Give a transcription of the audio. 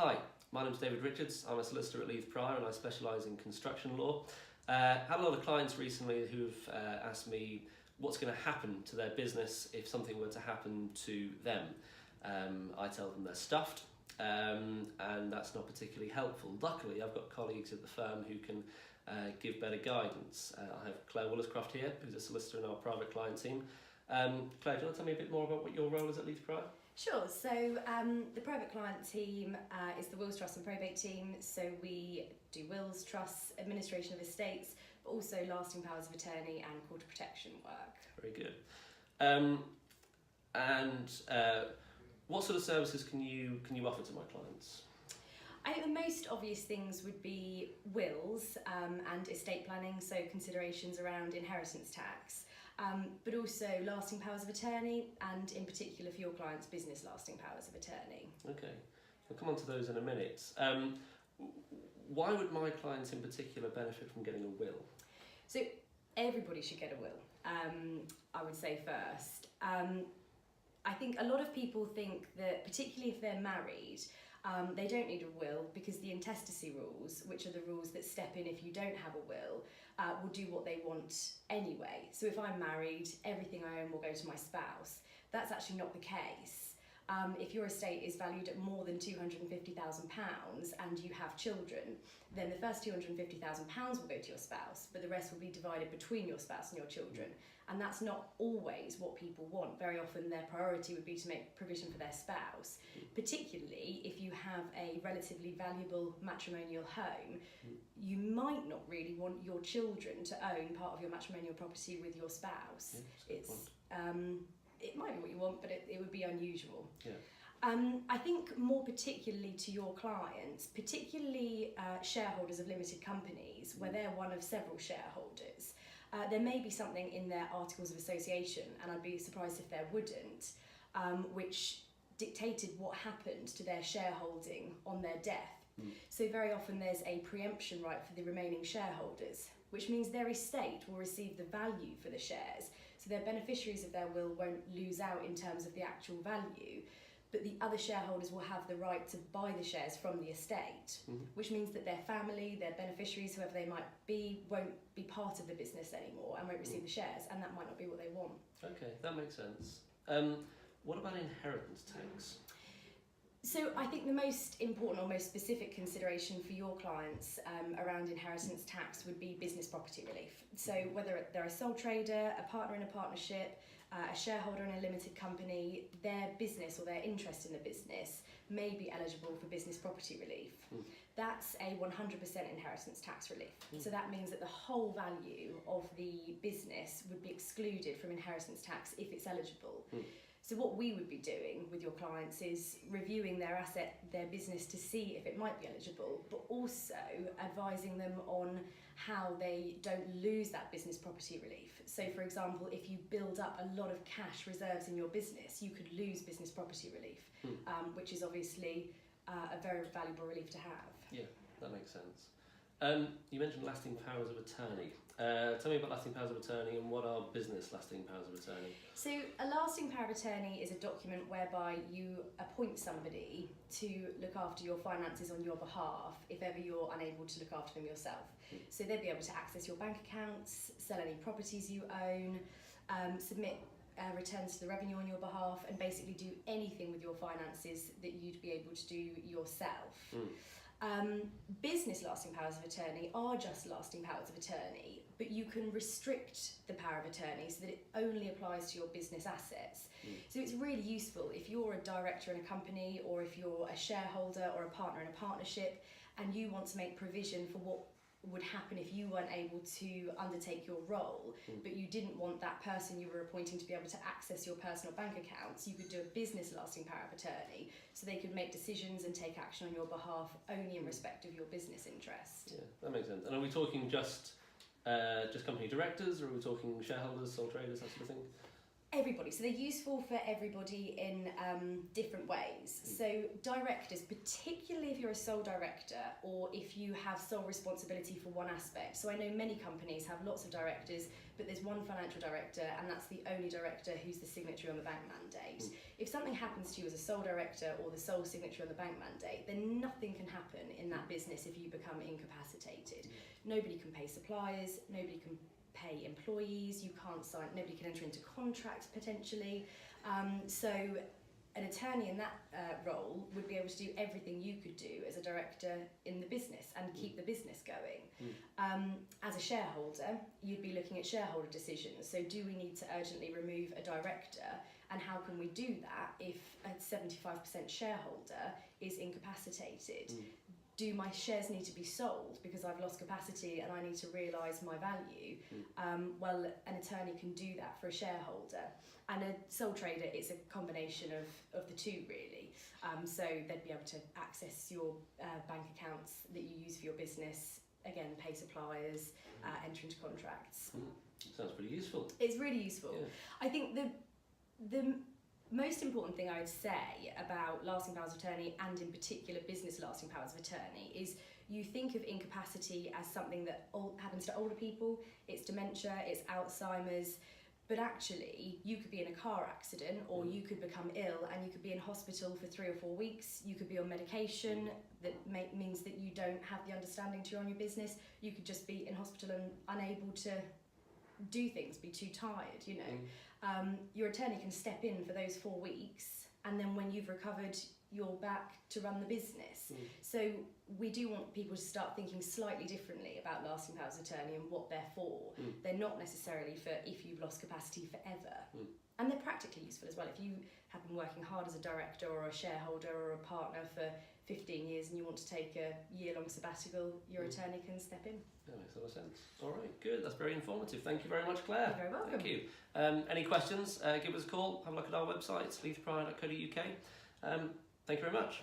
Hi, my name's David Richards. I'm a solicitor at Leeds Prior and I specialise in construction law. Had a lot of clients recently who've asked me what's going to happen to their business if something were to happen to them. I tell them they're stuffed, and that's not particularly helpful. Luckily, I've got colleagues at the firm who can give better guidance. I have Claire Woolliscroft here, who's a solicitor in our private client team. Claire, do you want to tell me a bit more about what your role is at Leeds Prior? Sure, so the private client team is the wills, trusts and probate team, so we do wills, trusts, administration of estates, but also lasting powers of attorney and court of protection work. Very good. What sort of services can you offer to my clients? I think the most obvious things would be wills and estate planning, so considerations around inheritance tax. But also lasting powers of attorney and in particular for your clients business lasting powers of attorney. Okay, we'll come on to those in a minute. Why would my clients in particular benefit from getting a will? So everybody should get a will, I would say first. I think a lot of people think that particularly if they're married, they don't need a will because the intestacy rules, which are the rules that step in if you don't have a will do what they want anyway. So if I'm married, everything I own will go to my spouse. That's actually not the case. If your estate is valued at more than £250,000 and you have children, then the first £250,000 will go to your spouse, but the rest will be divided between your spouse and your children. And that's not always what people want. Very often their priority would be to make provision for their spouse, particularly if you have a relatively valuable matrimonial home. You might not really want your children to own part of your matrimonial property with your spouse. It might be what you want, but it would be unusual. Yeah. I think more particularly to your clients, particularly shareholders of limited companies, where they're one of several shareholders, there may be something in their articles of association, and I'd be surprised if there wouldn't, which dictated what happened to their shareholding on their death. So very often there's a preemption right for the remaining shareholders, which means their estate will receive the value for the shares. So their beneficiaries of their will won't lose out in terms of the actual value, but the other shareholders will have the right to buy the shares from the estate, which means that their family, their beneficiaries, whoever they might be, won't be part of the business anymore and won't receive the shares, and that might not be what they want. Okay, that makes sense. What about inheritance tax? So I think the most important or most specific consideration for your clients around inheritance tax would be business property relief. So whether they're a sole trader, a partner in a partnership, a shareholder in a limited company, their business or their interest in the business may be eligible for business property relief. That's a 100% inheritance tax relief. So that means that the whole value of the business would be excluded from inheritance tax if it's eligible. So what we would be doing with your clients is reviewing their asset, their business to see if it might be eligible, but also advising them on how they don't lose that business property relief. So for example, if you build up a lot of cash reserves in your business, you could lose business property relief, which is obviously a very valuable relief to have. Yeah, that makes sense. You mentioned lasting powers of attorney. Tell me about lasting powers of attorney and what are business lasting powers of attorney? So a lasting power of attorney is a document whereby you appoint somebody to look after your finances on your behalf if ever you're unable to look after them yourself. So they'll be able to access your bank accounts, sell any properties you own, submit returns to the revenue on your behalf, and basically do anything with your finances that you'd be able to do yourself. Business lasting powers of attorney are just lasting powers of attorney, but you can restrict the power of attorney so that it only applies to your business assets. So it's really useful if you're a director in a company, or if you're a shareholder or a partner in a partnership, and you want to make provision for what would happen if you weren't able to undertake your role, but you didn't want that person you were appointing to be able to access your personal bank accounts, you could do a business lasting power of attorney, so they could make decisions and take action on your behalf only in respect of your business interest. Yeah, that makes sense. And are we talking just company directors, or are we talking shareholders, sole traders, that sort of thing? Everybody. So they're useful for everybody in different ways. So directors, particularly if you're a sole director or if you have sole responsibility for one aspect. So I know many companies have lots of directors, but there's one financial director, and that's the only director who's the signatory on the bank mandate. If something happens to you as a sole director or the sole signatory on the bank mandate, then nothing can happen in that business if you become incapacitated. Nobody can pay suppliers, nobody can pay employees, you can't sign, nobody can enter into contracts potentially. So an attorney in that role would be able to do everything you could do as a director in the business and keep the business going. As a shareholder, you'd be looking at shareholder decisions. So do we need to urgently remove a director, and how can we do that if a 75% shareholder is incapacitated? Do my shares need to be sold because I've lost capacity and I need to realise my value? Well, an attorney can do that for a shareholder. And a sole trader, it's a combination of the two, really. So they'd be able to access your bank accounts that you use for your business, again, pay suppliers, enter into contracts. Sounds pretty useful. It's really useful. Yeah. I think the most important thing I would say about lasting powers of attorney, and in particular business lasting powers of attorney, is you think of incapacity as something that happens to older people. It's dementia, it's Alzheimer's, but actually you could be in a car accident, or you could become ill and you could be in hospital for 3 or 4 weeks. You could be on medication that means that you don't have the understanding to run your business. You could just be in hospital and unable to do things, be too tired, you know. Your attorney can step in for those 4 weeks, and then when you've recovered, you're back to run the business. So we do want people to start thinking slightly differently about lasting powers of attorney and what they're for. They're not necessarily for if you've lost capacity forever. And they're practically useful as well. If you have been working hard as a director or a shareholder or a partner for 15 years and you want to take a year-long sabbatical, your attorney can step in. That makes a lot of sense. All right, good. That's very informative. Thank you very much, Claire. You're very welcome. Thank you. Any questions? Give us a call. Have a look at our website, leithprior.co.uk. Thank you very much.